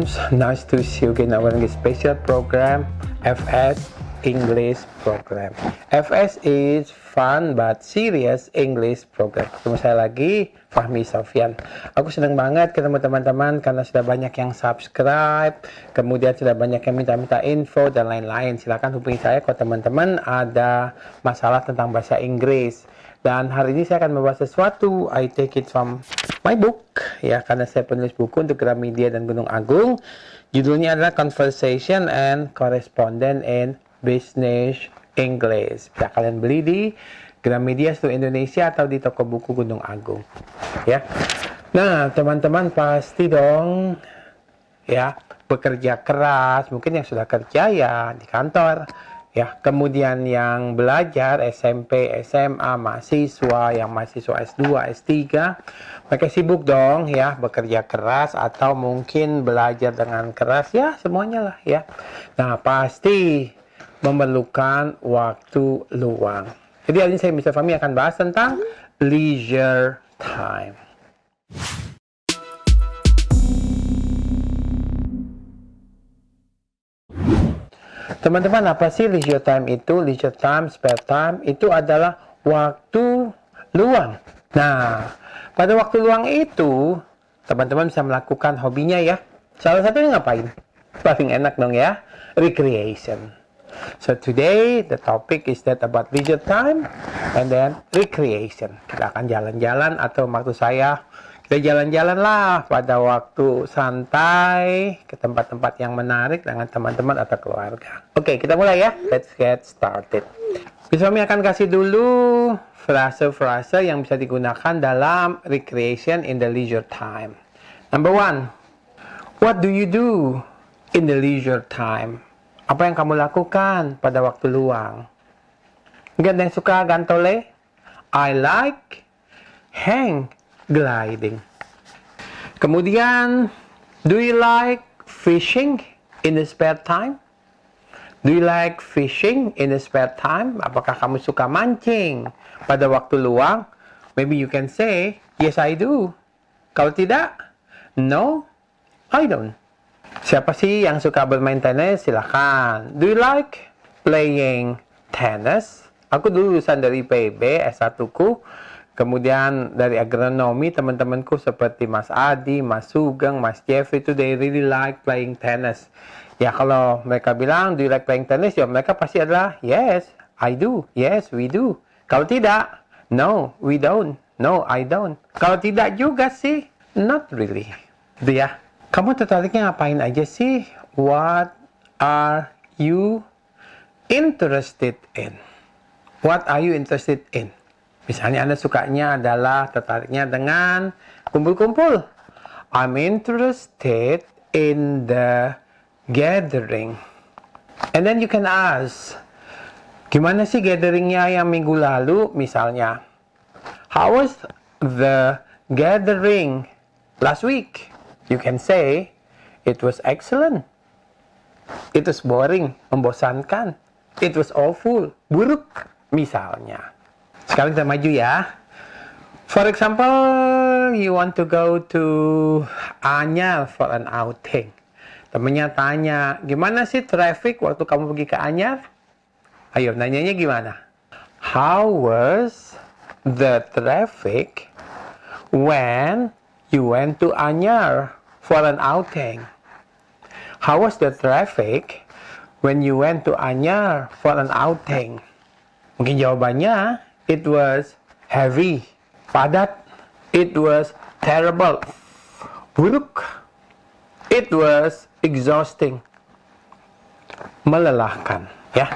Sometimes nice to see you again our special program, FS English program. FS is fun but serious English program. Ketemu saya lagi, Fahmi Sofyan. Aku senang banget ketemu teman-teman karena sudah banyak yang subscribe, kemudian sudah banyak yang minta info dan lain-lain. Silakan hubungi saya kalau teman-teman ada masalah tentang bahasa Inggris. Dan hari ini saya akan membahas sesuatu. I take it from my book, ya, karena saya penulis buku untuk Gramedia dan Gunung Agung. Judulnya adalah Conversation and Correspondence in Business English. Bisa kalian beli di Gramedia seluruh Indonesia atau di toko buku Gunung Agung, ya. Nah, teman-teman pasti dong, ya, bekerja keras. Mungkin yang sudah kerja ya di kantor, ya. Kemudian yang belajar SMP, SMA, mahasiswa, yang mahasiswa S2, S3, mereka sibuk dong, ya, bekerja keras atau mungkin belajar dengan keras, ya, semuanya lah, ya. Nah, pasti memerlukan waktu luang. Jadi hari ini saya Mr. Fahmi akan bahas tentang leisure time. Teman-teman, apa sih leisure time itu? Leisure time, spare time, itu adalah waktu luang. Nah, pada waktu luang itu, teman-teman bisa melakukan hobinya, ya. Salah satunya ngapain? Paling enak dong, ya. Recreation. So today the topic is that about leisure time and then recreation. Kita akan jalan-jalan atau waktu saya kita jalan-jalan lah pada waktu santai ke tempat-tempat yang menarik dengan teman-teman atau keluarga. Oke, kita mulai ya. Let's get started. Kami akan kasih dulu frase-frase yang bisa digunakan dalam recreation in the leisure time. Number one, what do you do in the leisure time? Apa yang kamu lakukan pada waktu luang? Mungkin ada yang suka gantole? I like hang gliding. Kemudian, do you like fishing in the spare time? Do you like fishing in the spare time? Apakah kamu suka mancing pada waktu luang? Maybe you can say, yes I do. Kalau tidak, no, I don't. Siapa sih yang suka bermain tenis? Silahkan. Do you like playing tennis? Aku dulu lulusan dari IPB, S1ku. Kemudian dari agronomi, teman-temanku seperti Mas Adi, Mas Sugeng, Mas Jeffrey itu they really like playing tennis. Ya, kalau mereka bilang, do you like playing tennis? Ya, mereka pasti adalah, yes, I do. Yes, we do. Kalau tidak, no, we don't. No, I don't. Kalau tidak juga sih, not really. Itu ya. Kamu tertariknya ngapain aja sih? What are you interested in? What are you interested in? Misalnya Anda sukanya adalah tertariknya dengan kumpul-kumpul. I'm interested in the gathering. And then you can ask, gimana sih gatheringnya yang minggu lalu? Misalnya, how was the gathering last week? You can say, it was excellent. It was boring, membosankan. It was awful, buruk, misalnya. Sekarang kita maju ya. For example, you want to go to Anyar for an outing. Temennya tanya, gimana sih traffic waktu kamu pergi ke Anyar? Ayo, nanyanya gimana? How was the traffic when you went to Anyar for an outing? How was the traffic when you went to Anyar for an outing? Mungkin jawabannya, it was heavy, padat. It was terrible, buruk. It was exhausting, melelahkan. Ya,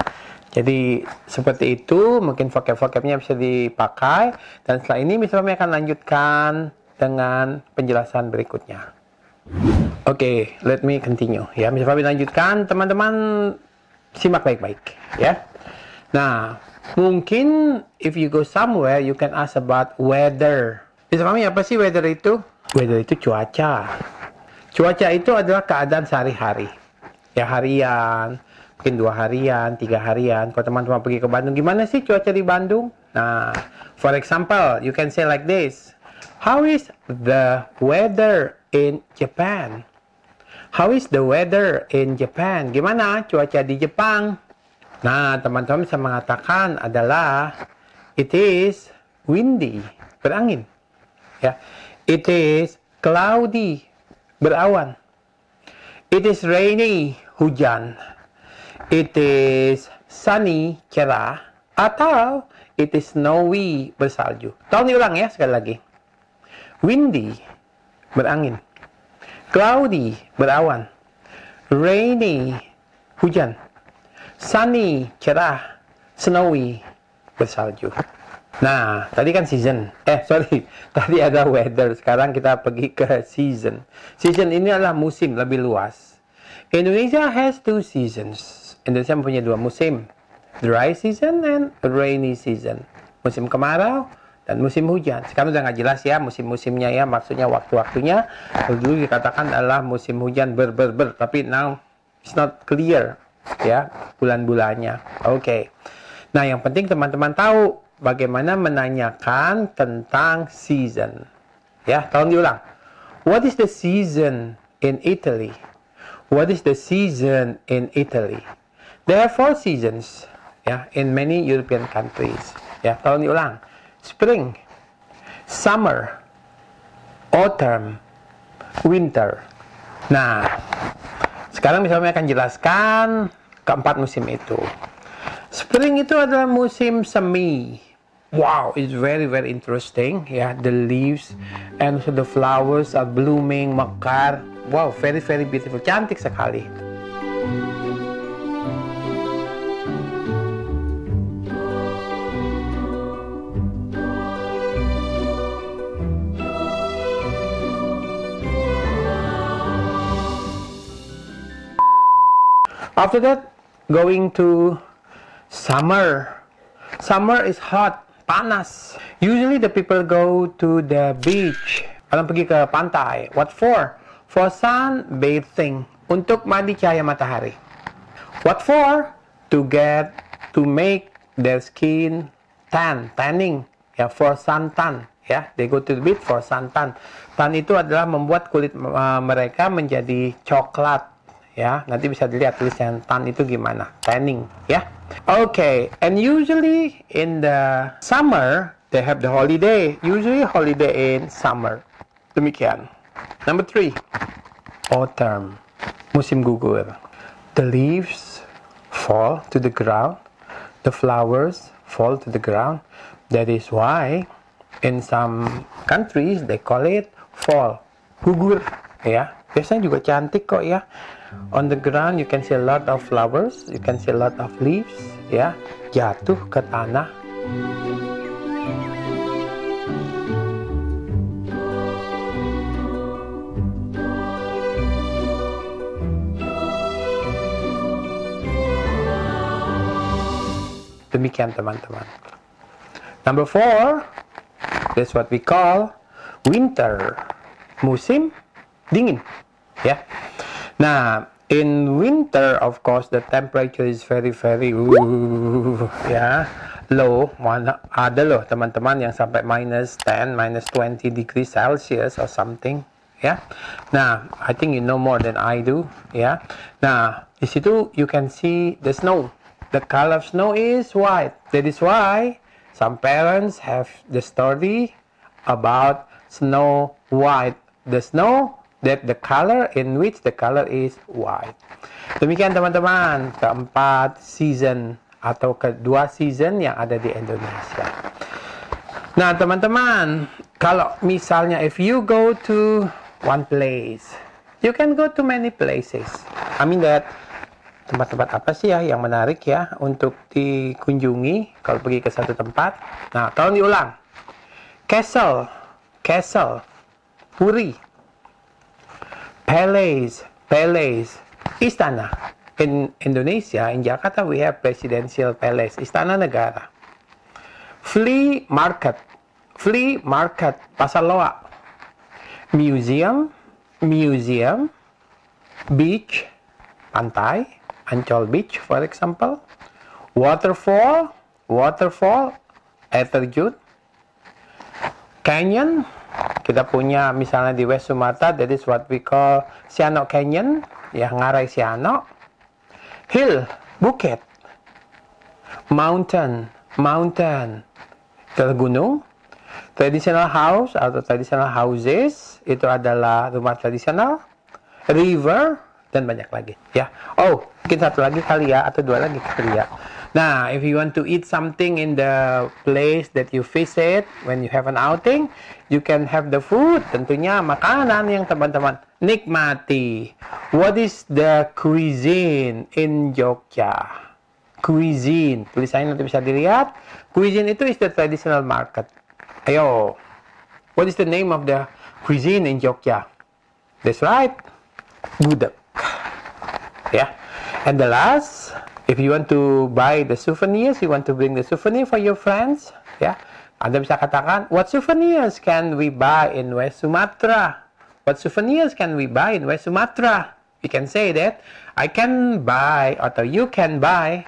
jadi seperti itu. Mungkin vocab-vocabnya bisa dipakai. Dan setelah ini misalnya akan lanjutkan dengan penjelasan berikutnya. Oke, let me continue. Ya, misalnya lanjutkan. Teman-teman simak baik-baik. Ya. Nah, mungkin if you go somewhere, you can ask about weather. Misalnya apa sih weather itu? Weather itu cuaca. Cuaca itu adalah keadaan sehari-hari. Ya, harian, mungkin 2 harian, 3 harian. Kalau teman-teman pergi ke Bandung, gimana sih cuaca di Bandung? Nah, for example, you can say like this. How is the weather in Japan? How is the weather in Japan? Gimana cuaca di Jepang? Nah, teman-teman bisa mengatakan adalah it is windy, berangin. Ya. It is cloudy, berawan. It is rainy, hujan. It is sunny, cerah. Atau it is snowy, bersalju. Tolong diulang ya sekali lagi. Windy, berangin. Cloudy, berawan. Rainy, hujan. Sunny, cerah. Snowy, bersalju. Nah, tadi kan season. Tadi ada weather. Sekarang kita pergi ke season. Season ini adalah musim, lebih luas. Indonesia has 2 seasons. Indonesia mempunyai 2 musim. Dry season and rainy season. Musim kemarau dan musim hujan. Sekarang udah nggak jelas ya musim-musimnya ya. Maksudnya waktu-waktunya. Dulu dikatakan adalah musim hujan tapi now it's not clear ya bulan-bulannya. Oke. Nah, yang penting teman-teman tahu bagaimana menanyakan tentang season. Ya, tolong diulang. What is the season in Italy? What is the season in Italy? There are 4 seasons ya in many European countries. Ya, tolong diulang. Spring, summer, autumn, winter. Nah, sekarang misalnya akan jelaskan keempat musim itu. Spring itu adalah musim semi. Wow, it's very interesting. Yeah, the leaves and also the flowers are blooming, mekar. Wow, very beautiful. Cantik sekali. After that, going to summer. Summer is hot. Panas. Usually the people go to the beach. Orang pergi ke pantai. What for? For sunbathing. Untuk mandi cahaya matahari. What for? To make their skin tanning. Ya, for suntan. Ya, they go to the beach for suntan. Tan itu adalah membuat kulit mereka menjadi coklat. Ya, nanti bisa dilihat tulisan tan itu gimana. Tanning, ya. Okay, and usually in the summer, they have the holiday. Usually holiday in summer. Demikian. Number 3, autumn. Musim gugur. The leaves fall to the ground. The flowers fall to the ground. That is why in some countries they call it fall. Gugur, ya. Biasanya juga cantik kok ya. On the ground you can see a lot of flowers, you can see a lot of leaves, ya, jatuh ke tanah. Demikian teman-teman. Number 4, that's what we call winter. Musim dingin, ya. Nah, in winter, of course, the temperature is very ya, low. Ada loh teman-teman yang sampai -10, -20 degrees Celsius or something. Ya. Nah, I think you know more than I do. Ya. Nah, di situ you can see the snow. The color of snow is white. That is why some parents have the story about Snow White. The snow that the color in which the color is white. Demikian teman-teman, keempat season atau kedua season yang ada di Indonesia. Nah teman-teman, kalau misalnya if you go to one place, you can go to many places. I mean that tempat-tempat apa sih ya yang menarik ya untuk dikunjungi kalau pergi ke satu tempat. Nah, tolong diulang. Castle, puri. Palace, istana. In Indonesia, in Jakarta, we have presidential palace, istana negara. Flea market, pasar loak. Museum, beach, pantai, Ancol Beach, for example. Waterfall, air terjun. Canyon Kita punya misalnya di West Sumatra, that is what we call Sianok Canyon, ya, Ngarai Sianok. Hill, bukit. Mountain, itu gunung. Traditional house atau traditional houses, itu adalah rumah tradisional. River, dan banyak lagi, ya. Oh, mungkin satu lagi kali ya, atau dua lagi kali ya. Nah, if you want to eat something in the place that you visit, when you have an outing, you can have the food, tentunya makanan yang teman-teman nikmati. What is the cuisine in Jogja? Cuisine, tulisannya nanti bisa dilihat. Cuisine itu is the traditional market. Ayo, what is the name of the cuisine in Jogja? That's right, gudeg. Yeah, and the last, if you want to buy the souvenirs, you want to bring the souvenir for your friends, ya. Anda bisa katakan, what souvenirs can we buy in West Sumatra? What souvenirs can we buy in West Sumatra? You can say that, I can buy, atau you can buy,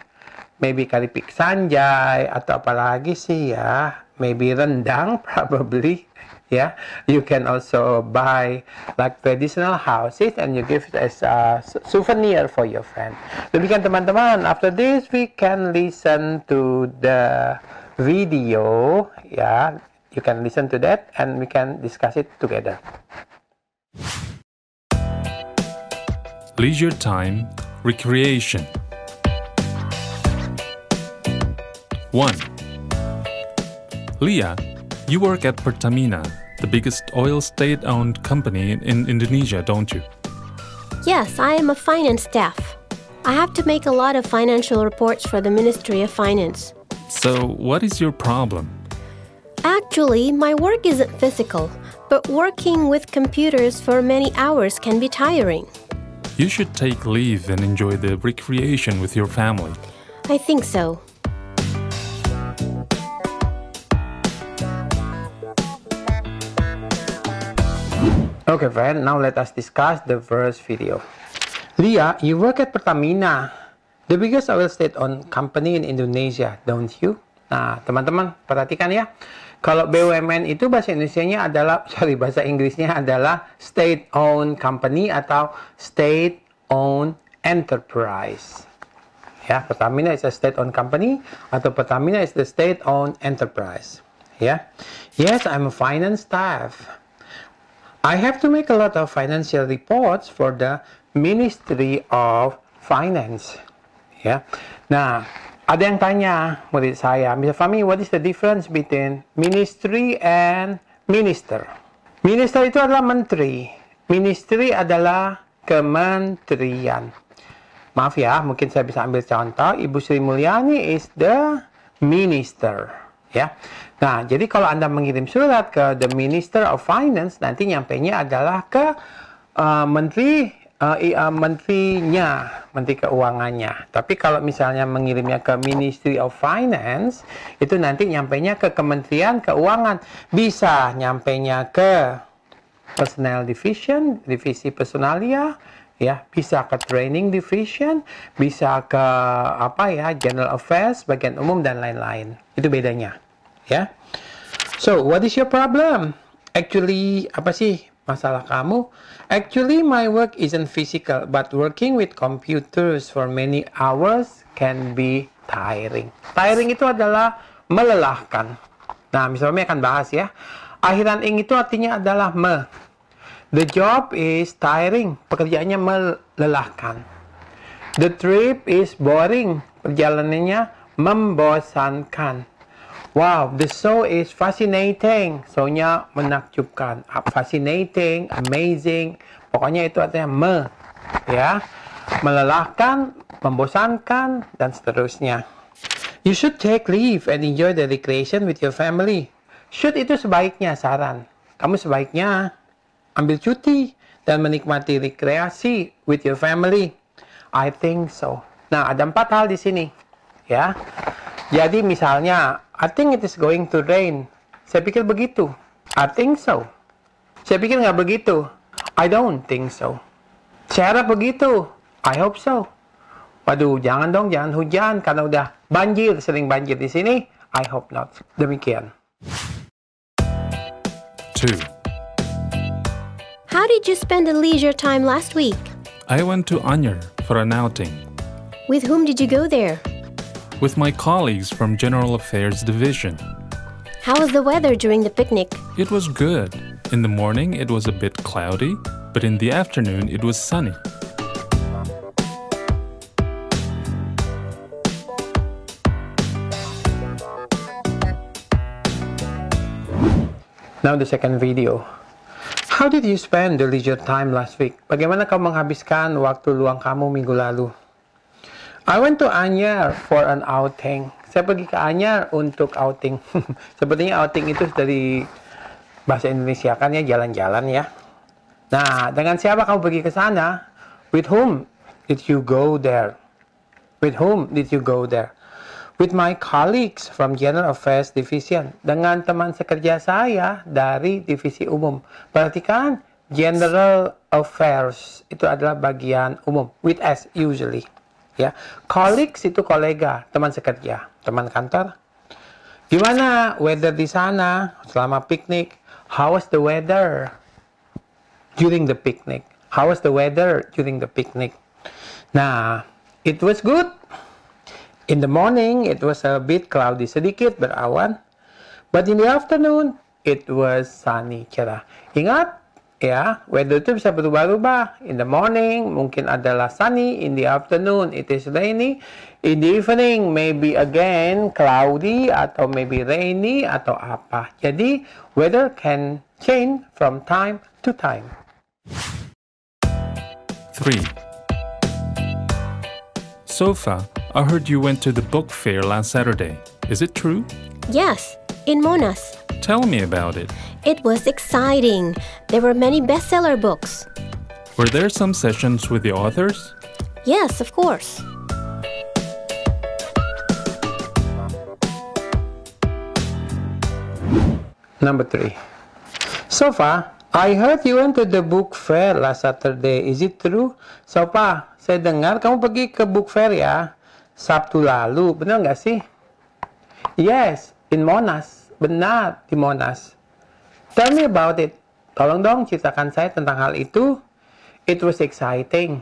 maybe keripik sanjay, atau apalagi sih ya, maybe rendang, probably. Yeah, you can also buy like traditional houses and you give it as a souvenir for your friend. Demikian teman-teman. After this, we can listen to the video. Yeah, you can listen to that and we can discuss it together. Leisure time, recreation. 1. Leah, you work at Pertamina, the biggest oil state-owned company in Indonesia, don't you? Yes, I am a finance staff. I have to make a lot of financial reports for the Ministry of Finance. So, what is your problem? Actually, my work isn't physical, but working with computers for many hours can be tiring. You should take leave and enjoy the recreation with your family. I think so. Okay, friend, now let us discuss the first video. Leah, you work at Pertamina, the biggest oil state-owned company in Indonesia, don't you? Nah, teman-teman, perhatikan ya. Kalau BUMN itu bahasa Indonesianya adalah, bahasa Inggrisnya adalah state-owned company atau state-owned enterprise. Ya, Pertamina is a state-owned company atau Pertamina is the state-owned enterprise. Ya. Yes, I'm a finance staff. I have to make a lot of financial reports for the Ministry of Finance. Ya. Nah, ada yang tanya murid saya, Mr. Fahmi, what is the difference between ministry and minister? Minister itu adalah menteri. Ministry adalah kementerian. Maaf ya, mungkin saya bisa ambil contoh. Ibu Sri Mulyani is the minister. Ya. Nah, jadi kalau Anda mengirim surat ke the Minister of Finance, nanti nyampainya adalah ke menterinya, menteri keuangannya. Tapi kalau misalnya mengirimnya ke Ministry of Finance, itu nanti nyampainya ke Kementerian Keuangan. Bisa nyampainya ke Personnel Division, divisi personalia, ya, bisa ke Training Division, bisa ke General Affairs, bagian umum dan lain-lain. Itu bedanya. Ya. So, what is your problem? Actually, apa sih masalah kamu? Actually, my work isn't physical, but working with computers for many hours can be tiring. Tiring itu adalah melelahkan. Nah, misalnya akan bahas ya. Akhiran ing itu artinya adalah The job is tiring. Pekerjaannya melelahkan. The trip is boring. Perjalanannya membosankan. Wow, the show is fascinating. Show-nya menakjubkan. Fascinating, amazing. Pokoknya itu artinya ya. Melelahkan, membosankan, dan seterusnya. You should take leave and enjoy the recreation with your family. Should itu sebaiknya, saran. Kamu sebaiknya ambil cuti dan menikmati rekreasi with your family. I think so. Nah, ada 4 hal di sini. Ya. Jadi misalnya, I think it is going to rain. Saya pikir begitu. I think so. Saya pikir nggak begitu. I don't think so. Saya harap begitu. I hope so. Waduh, jangan dong, jangan hujan karena udah banjir, sering banjir di sini. I hope not. Demikian. 2. How did you spend the leisure time last week? I went to Anyer for an outing. With whom did you go there? With my colleagues from General Affairs Division. How was the weather during the picnic? It was good. In the morning it was a bit cloudy, but in the afternoon it was sunny. Now the second video. How did you spend the leisure time last week? Bagaimana kau menghabiskan waktu luang kamu minggu lalu? I went to Anyer for an outing. Saya pergi ke Anyer untuk outing. Sepertinya outing itu dari bahasa Indonesia kan ya, jalan-jalan ya. Nah, dengan siapa kamu pergi ke sana? With whom did you go there? With whom did you go there? With my colleagues from General Affairs Division. Dengan teman sekerja saya dari divisi umum. Perhatikan, General Affairs itu adalah bagian umum. With S usually. Ya, colleagues itu kolega, teman sekerja, teman kantor. Gimana weather di sana selama piknik? How was the weather during the picnic? How was the weather during the picnic? Nah, it was good. In the morning, it was a bit cloudy, sedikit berawan. But in the afternoon, it was sunny, cerah. Ingat, ya, weather itu bisa berubah-ubah. In the morning, mungkin adalah sunny. In the afternoon, it is rainy. In the evening, maybe again cloudy, atau maybe rainy, atau apa. Jadi, weather can change from time to time. 3. Sofa, I heard you went to the book fair last Saturday. Is it true? Yes, in Monas. Tell me about it. It was exciting. There were many bestseller books. Were there some sessions with the authors? Yes, of course. Number 3. Sofa, I heard you went to the book fair last Saturday. Is it true? Sofa, saya dengar kamu pergi ke book fair ya Sabtu lalu. Benar nggak sih? Yes, in Monas. Benar, di Monas. Tell me about it. Tolong dong ceritakan saya tentang hal itu. It was exciting.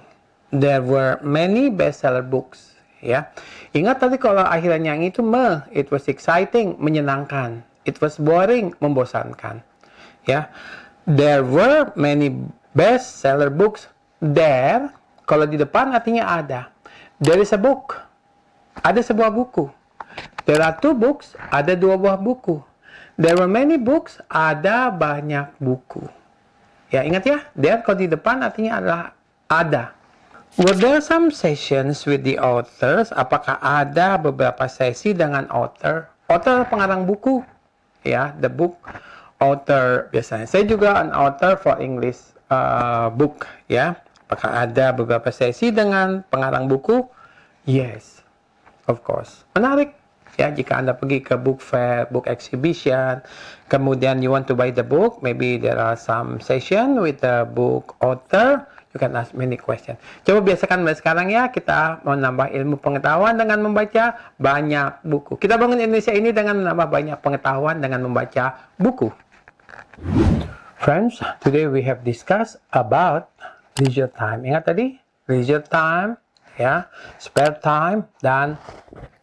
There were many bestseller books. Ya, ingat tadi kalau akhirnya yang itu it was exciting, menyenangkan. It was boring, membosankan. Ya, there were many bestseller books. There, kalau di depan artinya ada. There is a book. Ada sebuah buku. There are 2 books. Ada 2 buah buku. There were many books. Ada banyak buku. Ya, ingat ya. There kalau di depan artinya adalah ada. Were there some sessions with the authors? Apakah ada beberapa sesi dengan author? Author pengarang buku. Ya, the book author biasanya. Saya juga an author for English book. Ya. Apakah ada beberapa sesi dengan pengarang buku? Yes, of course. Menarik. Ya, jika Anda pergi ke book fair, book exhibition, kemudian you want to buy the book, maybe there are some session with the book author, you can ask many questions. Coba biasakan mulai sekarang ya, kita menambah ilmu pengetahuan dengan membaca banyak buku. Kita bangun Indonesia ini dengan menambah banyak pengetahuan dengan membaca buku. Friends, today we have discussed about leisure time. Ingat tadi? Leisure time, ya, spare time, dan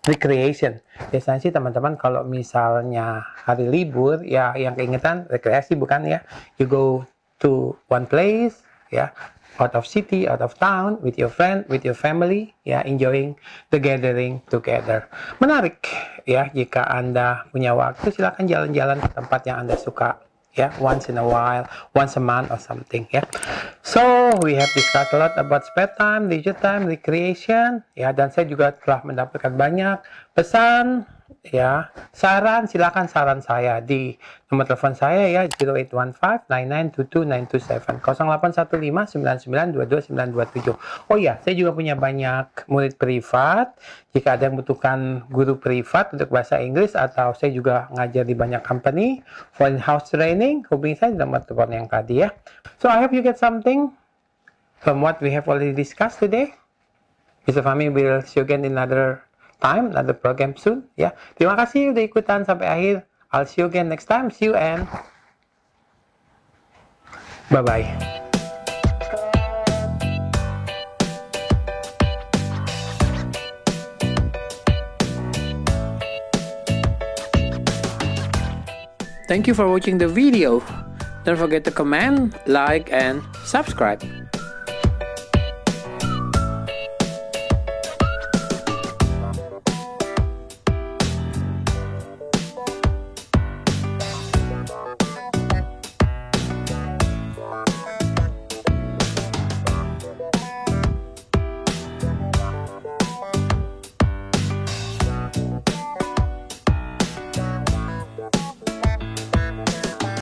recreation. Biasanya sih teman-teman kalau misalnya hari libur, ya yang keingetan rekreasi bukan ya. You go to one place, ya, out of city, out of town, with your friend, with your family, ya, enjoying the gathering together. Menarik, ya, jika Anda punya waktu, silakan jalan-jalan ke tempat yang Anda suka. Ya, once in a while, once a month or something, ya. So, we have discussed a lot about spare time, leisure time, recreation, ya, dan saya juga telah mendapatkan banyak pesan, ya, saran. Silakan saran saya di nomor telepon saya ya, 0815-9922-927, 0815-9922-927. Oh ya, saya juga punya banyak murid privat. Jika ada yang membutuhkan guru privat untuk bahasa Inggris, atau saya juga ngajar di banyak company for in-house training, hubungi saya di nomor telepon yang tadi ya. So, I hope you get something from what we have already discussed today. Mr. Fahmi will see you again in another time, another program soon. Ya, terima kasih udah ikutan sampai akhir. I'll see you again next time. See you and bye-bye. Thank you for watching the video. Don't forget to comment, like, and subscribe.